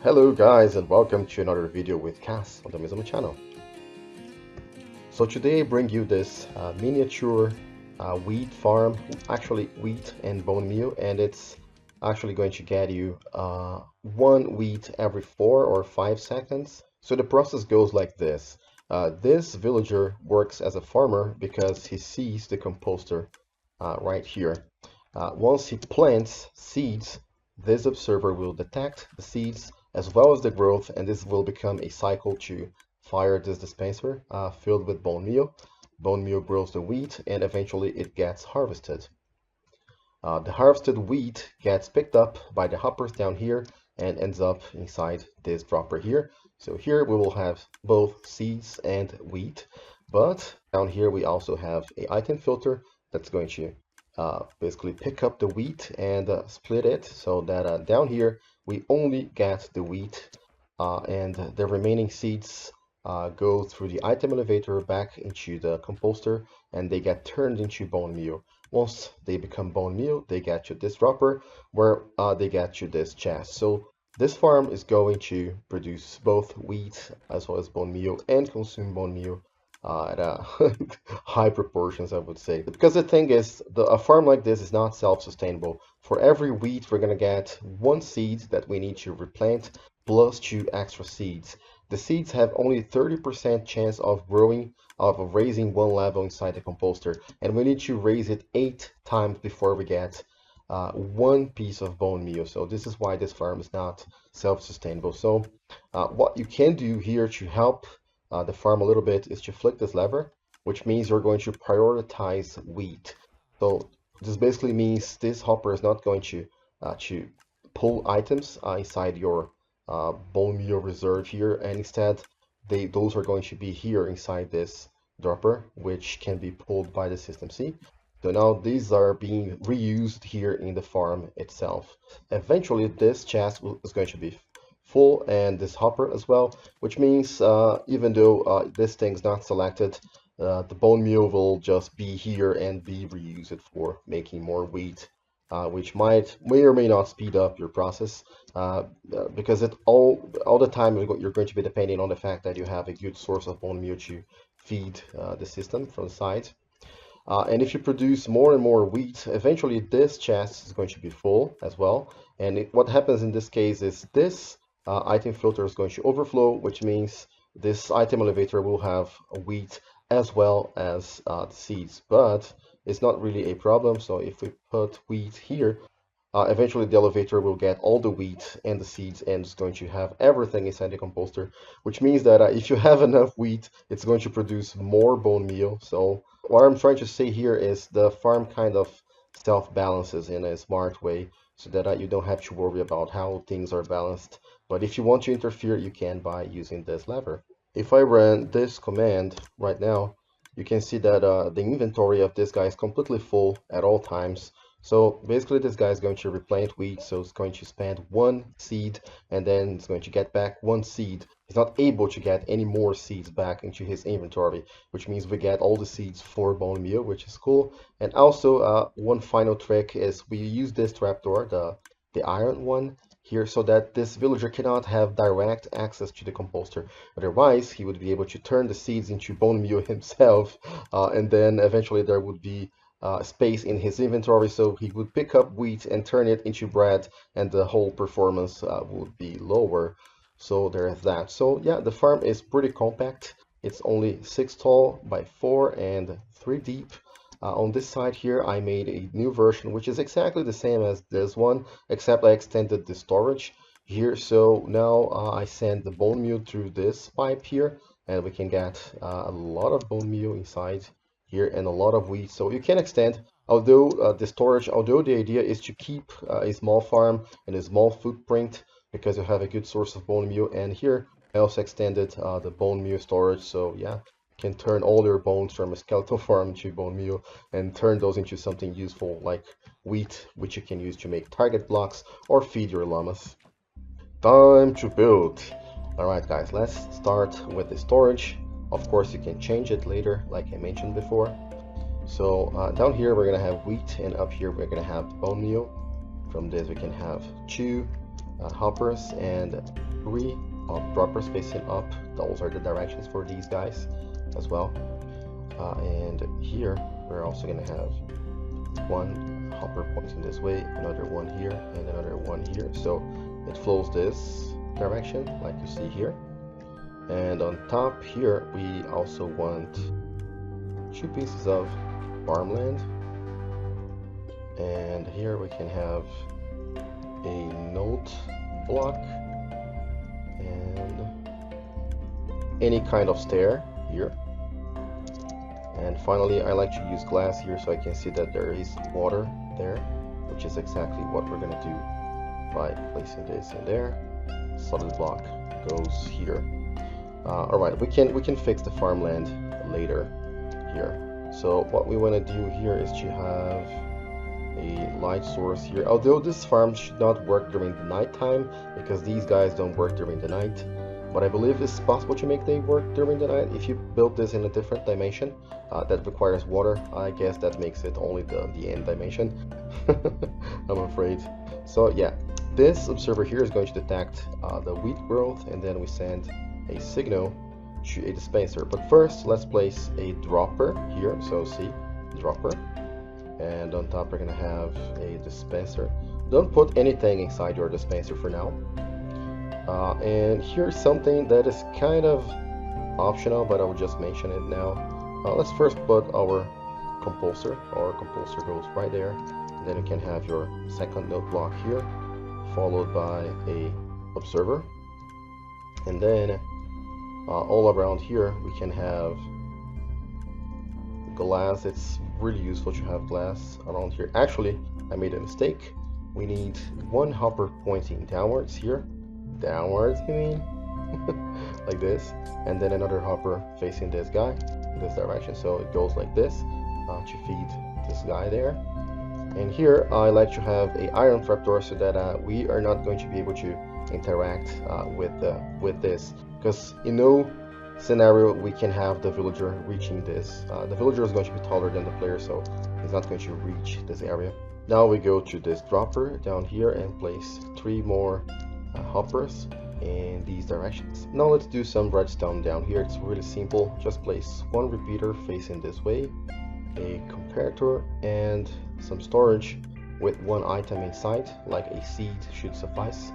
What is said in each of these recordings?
Hello guys, and welcome to another video with Cass on the Maizuma channel. So today I bring you this miniature wheat farm, actually wheat and bone meal, and it's actually going to get you one wheat every 4 or 5 seconds. So the process goes like this. This villager works as a farmer because he sees the composter right here. Once he plants seeds, this observer will detect the seeds as well as the growth, and this will become a cycle to fire this dispenser filled with bone meal. Bone meal grows the wheat, and eventually it gets harvested. The harvested wheat gets picked up by the hoppers down here and ends up inside this dropper here. So here we will have both seeds and wheat, but down here we also have a item filter that's going to basically pick up the wheat and split it so that down here we only get the wheat and the remaining seeds go through the item elevator back into the composter, and they get turned into bone meal. Once they become bone meal, they get to this dropper where they get to this chest. So this farm is going to produce both wheat as well as bone meal and consume bone meal at high proportions, I would say. Because the thing is, a farm like this is not self-sustainable. For every wheat, we're going to get one seed that we need to replant plus 2 extra seeds. The seeds have only 30% chance of growing, of raising one level inside the composter, and we need to raise it 8 times before we get one piece of bone meal. So this is why this farm is not self-sustainable. So what you can do here to help the farm a little bit is to flick this lever, which means you're going to prioritize wheat. So this basically means this hopper is not going to pull items inside your bone meal reserve here, and instead those are going to be here inside this dropper, which can be pulled by the system C. So now these are being reused here in the farm itself. Eventually this chest is going to be full, and this hopper as well, which means even though this thing's not selected, the bone meal will just be here and be reused for making more wheat, which may or may not speed up your process because all the time you're going to be depending on the fact that you have a good source of bone meal to feed the system from the side. And if you produce more and more wheat, eventually this chest is going to be full as well. And what happens in this case is this item filter is going to overflow, which means this item elevator will have wheat as well as the seeds. But it's not really a problem. So if we put wheat here, eventually the elevator will get all the wheat and the seeds, and it's going to have everything inside the composter, which means that if you have enough wheat, it's going to produce more bone meal. So what I'm trying to say here is the farm kind of self-balances in a smart way so that you don't have to worry about how things are balanced. But if you want to interfere, you can by using this lever. If I run this command right now, you can see that the inventory of this guy is completely full at all times. So basically this guy is going to replant wheat, so it's going to spend one seed and then it's going to get back one seed. He's not able to get any more seeds back into his inventory, which means we get all the seeds for bone meal, which is cool. And also one final trick is we use this trapdoor, the iron one here, so that this villager cannot have direct access to the composter. Otherwise, he would be able to turn the seeds into bone meal himself, and then eventually there would be space in his inventory, so he would pick up wheat and turn it into bread, and the whole performance would be lower. So there's that. So yeah, the farm is pretty compact. It's only 6 tall by 4 and 3 deep. On this side here, I made a new version, which is exactly the same as this one, except I extended the storage here. So now I send the bone meal through this pipe here, and we can get a lot of bone meal inside here and a lot of wheat. So you can extend, although the idea is to keep a small farm and a small footprint because you have a good source of bone meal. And here I also extended the bone meal storage. So yeah, can turn all your bones from a skeletal farm to bone meal and turn those into something useful like wheat, which you can use to make target blocks or feed your llamas. Time to build. Alright guys, let's start with the storage. Of course you can change it later like I mentioned before. So down here we're gonna have wheat, and up here we're gonna have bone meal. From this we can have 2 hoppers and 3 droppers facing up. Those are the directions for these guys as well. And here we're also going to have 1 hopper pointing this way, another one here, and another one here. So it flows this direction like you see here. And on top here we also want 2 pieces of farmland, and here we can have a note block and any kind of stair here. And finally, I like to use glass here so I can see that there is water there, which is exactly what we're going to do by placing this in there. Solid block goes here. All right, we can fix the farmland later here. So what we want to do here is to have a light source here. Although this farm should not work during the night time because these guys don't work during the night, but I believe it's possible to make they work during the night if you build this in a different dimension that requires water. I guess that makes it only the end dimension. I'm afraid. So yeah, this observer here is going to detect the wheat growth, and then we send a signal to a dispenser. But first, let's place a dropper here. So see, dropper, and on top we're gonna have a dispenser. Don't put anything inside your dispenser for now. And here's something that is kind of optional, but I will just mention it now. Let's first put our compulsor. Our compulsor goes right there, and then you can have your second note block here, followed by a observer, and then all around here we can have glass. It's really useful to have glass around here. Actually, I made a mistake. We need 1 hopper pointing downwards here. Downwards, you mean? Like this, and then another hopper facing this guy in this direction, so it goes like this to feed this guy there. And here I like to have a iron trapdoor so that we are not going to be able to interact with this, because in no scenario we can have the villager reaching this. The villager is going to be taller than the player, so he's not going to reach this area. Now we go to this dropper down here and place 3 more hoppers in these directions. Now let's do some redstone down here. It's really simple. Just place 1 repeater facing this way, a comparator, and some storage with 1 item inside, like a seed should suffice.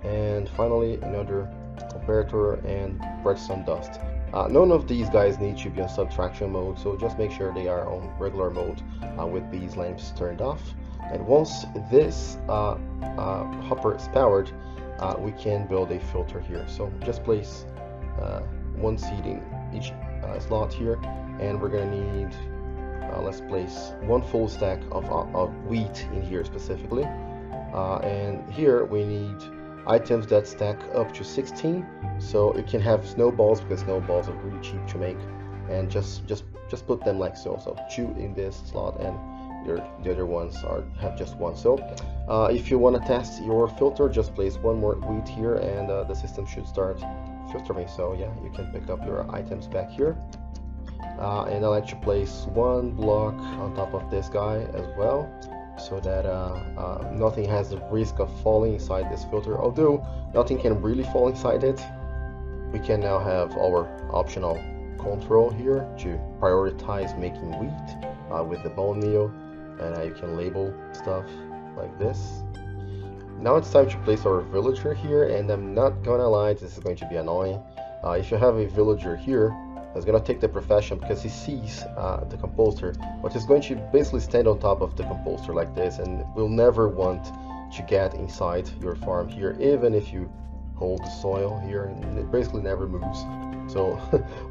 And finally another comparator and redstone dust. None of these guys need to be on subtraction mode, so just make sure they are on regular mode with these lamps turned off. And once this hopper is powered, we can build a filter here. So just place 1 seed in each slot here, and we're gonna need let's place 1 full stack of wheat in here specifically, and here we need items that stack up to 16, so you can have snowballs, because snowballs are really cheap to make, and just put them like so. So 2 in this slot, and the other ones have just 1. So if you want to test your filter, just place 1 more wheat here, and the system should start filtering. So yeah, you can pick up your items back here. And I like to place 1 block on top of this guy as well, so that nothing has the risk of falling inside this filter. Although nothing can really fall inside it, we can now have our optional control here to prioritize making wheat with the bone meal, and you can label stuff like this. Now it's time to place our villager here, and I'm not gonna lie, this is going to be annoying. If you have a villager here, that's gonna take the profession because he sees the compulsor, but he's going to basically stand on top of the compulsor like this, and will never want to get inside your farm here, even if you hold the soil here, and it basically never moves. So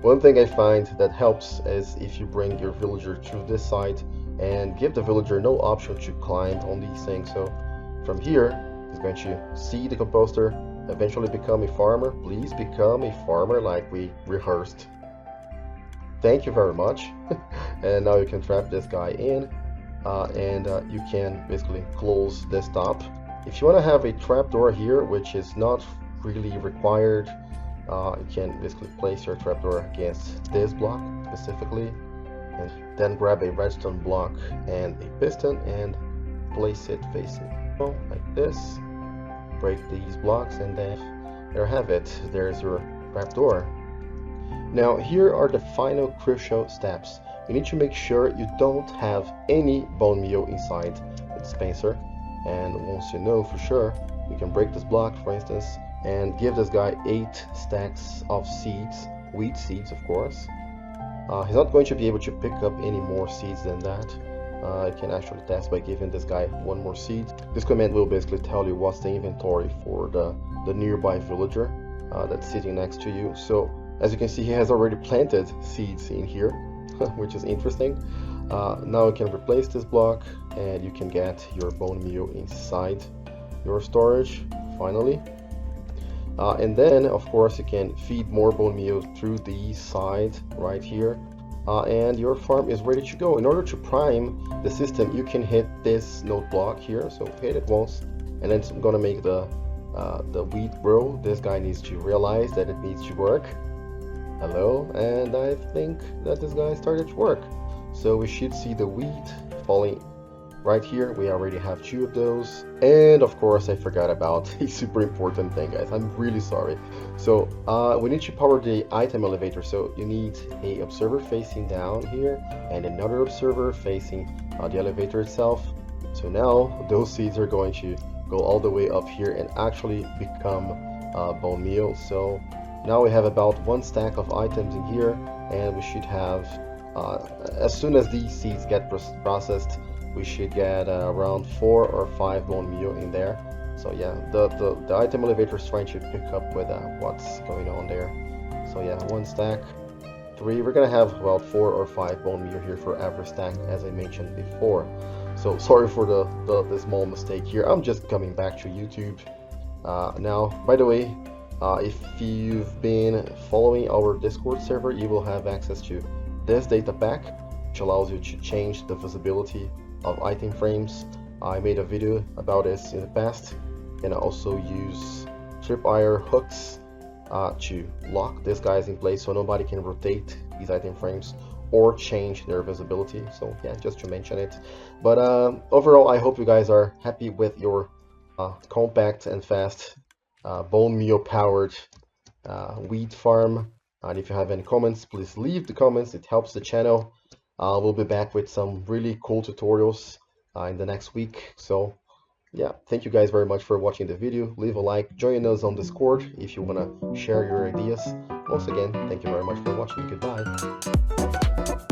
one thing I find that helps is if you bring your villager to this side and give the villager no option to climb on these things. So from here, he's going to see the compulsor, eventually become a farmer. Please become a farmer like we rehearsed. Thank you very much. And now you can trap this guy in, and you can basically close this top. If you want to have a trapdoor here, which is not really required, you can basically place your trapdoor against this block specifically, and then grab a redstone block and a piston and place it facing like this. break these blocks, and then there have it. There's your trapdoor. Now here are the final crucial steps. You need to make sure you don't have any bone meal inside the dispenser, and once you know for sure, you can break this block, for instance, and give this guy 8 stacks of seeds, wheat seeds of course. He's not going to be able to pick up any more seeds than that. I can actually test by giving this guy 1 more seed. This command will basically tell you what's the inventory for the nearby villager that's sitting next to you. So as you can see, he has already planted seeds in here, which is interesting. Now you can replace this block and you can get your bone meal inside your storage finally. And then of course you can feed more bone meal through the side right here, and your farm is ready to go. In order to prime the system, you can hit this note block here, so hit it once, and then it's gonna make the wheat grow. This guy needs to realize that it needs to work. Hello, and I think that this guy started to work, so we should see the wheat falling right here. We already have 2 of those, and of course I forgot about a super important thing, guys. I'm really sorry. So we need to power the item elevator, so you need a observer facing down here and another observer facing the elevator itself. So now those seeds are going to go all the way up here and actually become bone meal. So now we have about 1 stack of items in here, and we should have as soon as these seeds get processed, we should get around 4 or 5 bone meal in there. So yeah, the item elevator is trying to pick up with what's going on there. So yeah, 1 stack, 3. We're gonna have about 4 or 5 bone meal here for every stack, as I mentioned before. So sorry for the small mistake here. I'm just coming back to YouTube. Now, by the way, if you've been following our Discord server, you will have access to this data pack, which allows you to change the visibility of item frames. I made a video about this in the past. You can also use tripwire hooks to lock these guys in place so nobody can rotate these item frames or change their visibility. So yeah, just to mention it. But overall, I hope you guys are happy with your compact and fast bone meal powered wheat farm. And if you have any comments, please leave the comments. It helps the channel. We'll be back with some really cool tutorials in the next week. So yeah, thank you guys very much for watching the video. Leave a like, join us on Discord if you want to share your ideas. Once again, thank you very much for watching. Goodbye.